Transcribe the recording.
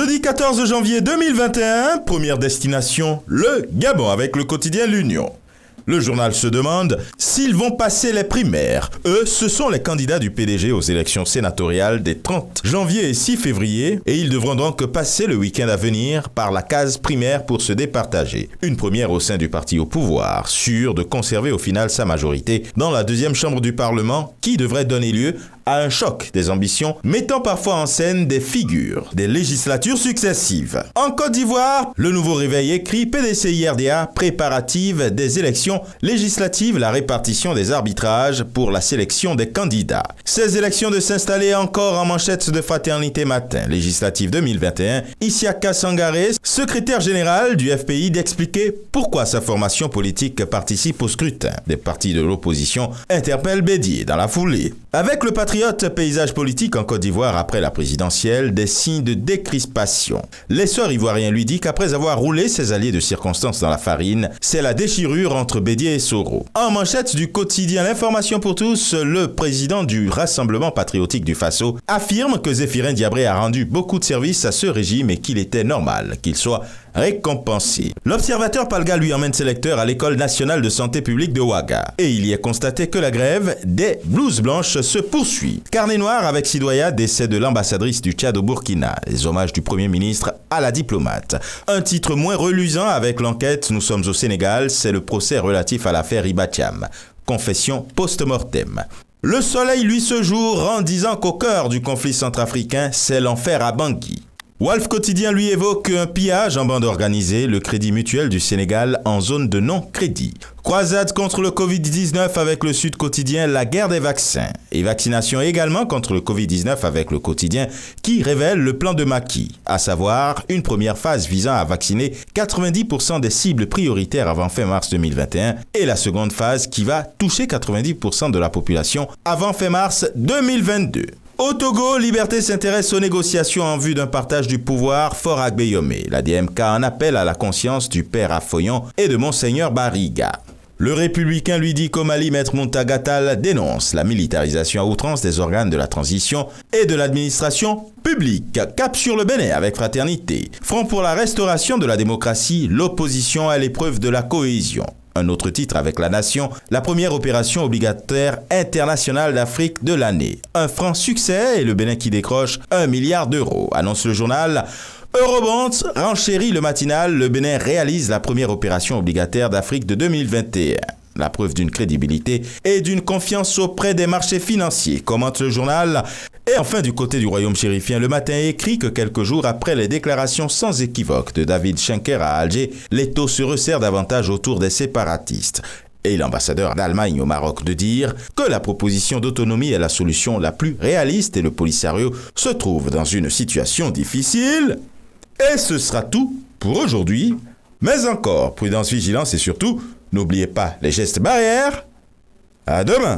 Jeudi 14 janvier 2021, première destination, le Gabon avec le quotidien L'Union. Le journal se demande s'ils vont passer les primaires. Eux, ce sont les candidats du PDG aux élections sénatoriales des 30 janvier et 6 février et ils devront donc passer le week-end à venir par la case primaire pour se départager. Une première au sein du parti au pouvoir, sûr de conserver au final sa majorité dans la deuxième chambre du Parlement qui devrait donner lieu à un choc des ambitions, mettant parfois en scène des figures des législatures successives. En Côte d'Ivoire, le nouveau réveil écrit PDC-IRDA préparative des élections législatives, la répartition des arbitrages pour la sélection des candidats. Ces élections de s'installer encore en manchette de Fraternité Matin, législative 2021, Isiaka Sangaré, secrétaire général du FPI, d'expliquer pourquoi sa formation politique participe au scrutin. Des partis de l'opposition interpellent Bédié dans la foulée. Avec le patriote paysage politique en Côte d'Ivoire après la présidentielle, des signes de décrispation. L'essor ivoirien lui dit qu'après avoir roulé ses alliés de circonstance dans la farine, c'est la déchirure entre Bédié et Soro. En manchette du quotidien L'Information pour tous, le président du Rassemblement patriotique du Faso affirme que Zéphirin Diabré a rendu beaucoup de services à ce régime et qu'il était normal qu'il soit récompensé. L'observateur Palga lui emmène ses lecteurs à l'École nationale de santé publique de Ouaga. Et il y est constaté que la grève des blouses blanches se poursuit. Carnet noir avec Sidoya, décès de l'ambassadrice du Tchad au Burkina. Les hommages du Premier ministre à la diplomate. Un titre moins reluisant avec l'enquête Nous sommes au Sénégal, c'est le procès relatif à l'affaire Ibatiam. Confession post-mortem. Le soleil lui ce jour en disant qu'au cœur du conflit centrafricain, c'est l'enfer à Bangui. Walf Quotidien lui évoque un pillage en bande organisée, le Crédit Mutuel du Sénégal en zone de non-crédit. Croisade contre le Covid-19 avec le Sud Quotidien, la guerre des vaccins. Et vaccination également contre le Covid-19 avec le quotidien qui révèle le plan de Macky, à savoir une première phase visant à vacciner 90% des cibles prioritaires avant fin mars 2021 et la seconde phase qui va toucher 90% de la population avant fin mars 2022. Au Togo, Liberté s'intéresse aux négociations en vue d'un partage du pouvoir fort Agbeyome. La DMK en appelle à la conscience du père Afoyon et de Monseigneur Bariga. Le Républicain lui dit qu'au Mali, Maître Montagatal dénonce la militarisation à outrance des organes de la transition et de l'administration publique. Cap sur le Bénin avec Fraternité. Front pour la restauration de la démocratie, l'opposition à l'épreuve de la cohésion. Un autre titre avec La Nation, la première opération obligataire internationale d'Afrique de l'année. Un franc succès et le Bénin qui décroche 1 milliard d'euros, annonce le journal. Eurobonds renchérit le matinal, le Bénin réalise la première opération obligataire d'Afrique de 2021. La preuve d'une crédibilité et d'une confiance auprès des marchés financiers, commente le journal. Et enfin, du côté du royaume chérifien, le matin écrit que quelques jours après les déclarations sans équivoque de David Schenker à Alger, les taux se resserrent davantage autour des séparatistes. Et l'ambassadeur d'Allemagne au Maroc de dire que la proposition d'autonomie est la solution la plus réaliste et le Polisario se trouve dans une situation difficile. Et ce sera tout pour aujourd'hui. Mais encore, prudence, vigilance et surtout, n'oubliez pas les gestes barrières. À demain!